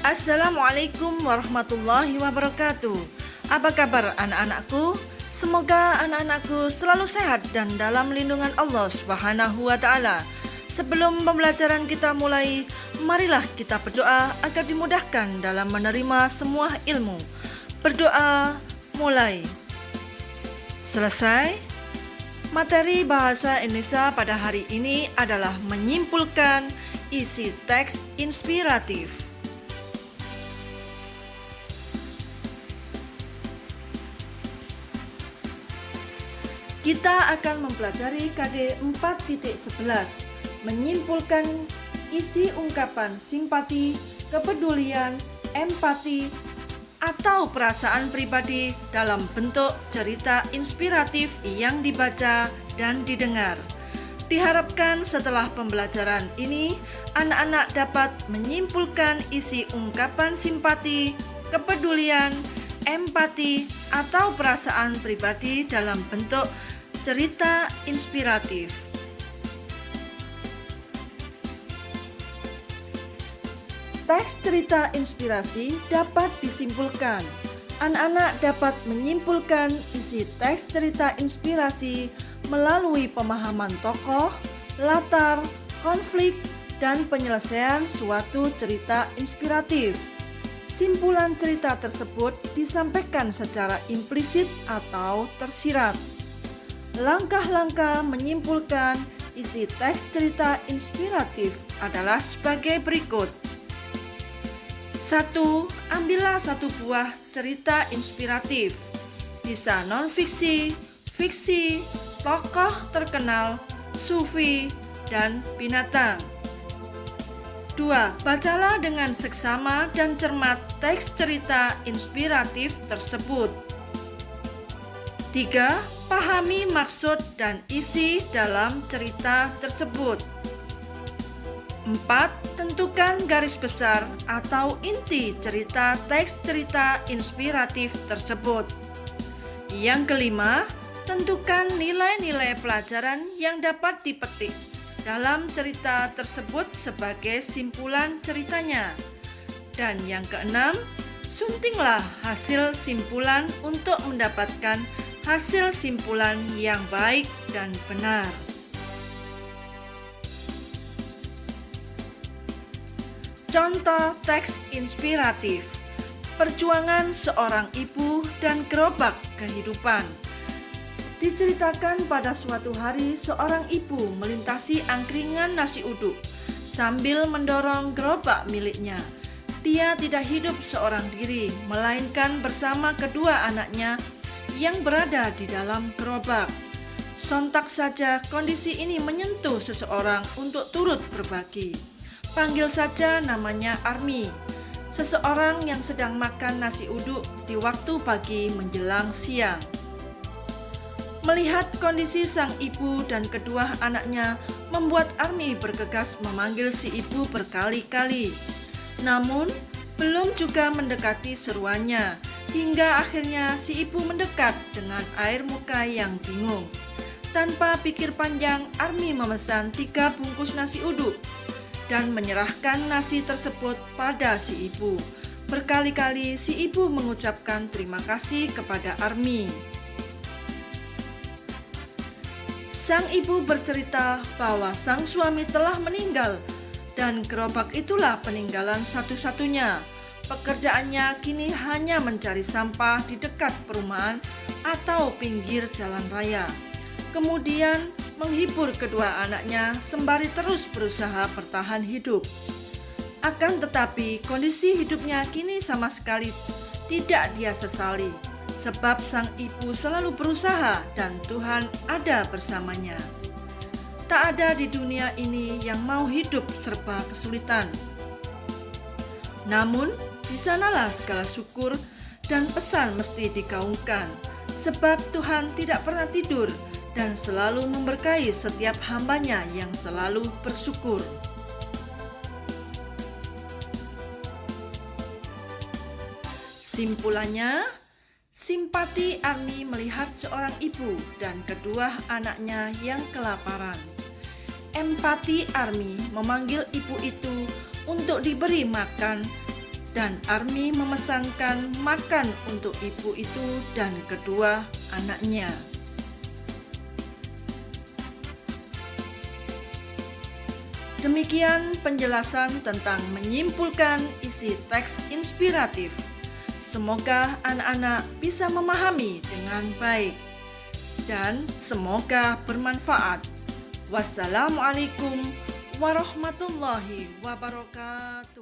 Assalamualaikum warahmatullahi wabarakatuh. Apa kabar anak-anakku? Semoga anak-anakku selalu sehat dan dalam lindungan Allah Subhanahu wa Ta'ala. Sebelum pembelajaran kita mulai, marilah kita berdoa agar dimudahkan dalam menerima semua ilmu. Berdoa mulai. Selesai. Materi bahasa Indonesia pada hari ini adalah menyimpulkan isi teks inspiratif. Kita akan mempelajari KD 4.11, menyimpulkan isi ungkapan simpati, kepedulian, empati, atau perasaan pribadi dalam bentuk cerita inspiratif yang dibaca dan didengar. Diharapkan setelah pembelajaran ini, anak-anak dapat menyimpulkan isi ungkapan simpati, kepedulian, empati, atau perasaan pribadi dalam bentuk cerita inspiratif. Teks cerita inspirasi dapat disimpulkan. Anak-anak dapat menyimpulkan isi teks cerita inspirasi melalui pemahaman tokoh, latar, konflik, dan penyelesaian suatu cerita inspiratif. Simpulan cerita tersebut disampaikan secara implisit atau tersirat. Langkah-langkah menyimpulkan isi teks cerita inspiratif adalah sebagai berikut. 1. Ambillah satu buah cerita inspiratif. Bisa non-fiksi, fiksi, tokoh terkenal, sufi, dan binatang. 2. Bacalah dengan seksama dan cermat teks cerita inspiratif tersebut. 3. Pahami maksud dan isi dalam cerita tersebut. 4. Tentukan garis besar atau inti cerita teks cerita inspiratif tersebut. Yang kelima, tentukan nilai-nilai pelajaran yang dapat dipetik dalam cerita tersebut sebagai simpulan ceritanya. Dan yang keenam, suntinglah hasil simpulan untuk mendapatkan hasil simpulan yang baik dan benar. Contoh teks inspiratif. Perjuangan seorang ibu dan gerobak kehidupan. Diceritakan pada suatu hari seorang ibu melintasi angkringan nasi uduk sambil mendorong gerobak miliknya. Dia tidak hidup seorang diri, melainkan bersama kedua anaknya yang berada di dalam gerobak. Sontak saja kondisi ini menyentuh seseorang untuk turut berbagi. Panggil saja namanya Army, seseorang yang sedang makan nasi uduk di waktu pagi menjelang siang. Melihat kondisi sang ibu dan kedua anaknya membuat Army bergegas memanggil si ibu berkali-kali. Namun, belum juga mendekati seruannya, hingga akhirnya si ibu mendekat dengan air muka yang bingung. Tanpa pikir panjang, Army memesan 3 bungkus nasi uduk dan menyerahkan nasi tersebut pada si ibu. Berkali-kali si ibu mengucapkan terima kasih kepada Army. Sang ibu bercerita bahwa sang suami telah meninggal dan gerobak itulah peninggalan satu-satunya. Pekerjaannya kini hanya mencari sampah di dekat perumahan atau pinggir jalan raya. Kemudian menghibur kedua anaknya sembari terus berusaha bertahan hidup. Akan tetapi kondisi hidupnya kini sama sekali tidak dia sesali, sebab sang ibu selalu berusaha dan Tuhan ada bersamanya. Tak ada di dunia ini yang mau hidup serba kesulitan. Namun, di sanalah segala syukur dan pesan mesti digaungkan, sebab Tuhan tidak pernah tidur dan selalu memberkahi setiap hambanya yang selalu bersyukur. Simpulannya, simpati Army melihat seorang ibu dan kedua anaknya yang kelaparan. Empati Army memanggil ibu itu untuk diberi makan dan Army memesankan makan untuk ibu itu dan kedua anaknya. Demikian penjelasan tentang menyimpulkan isi teks inspiratif. Semoga anak-anak bisa memahami dengan baik dan semoga bermanfaat. Wassalamualaikum warahmatullahi wabarakatuh.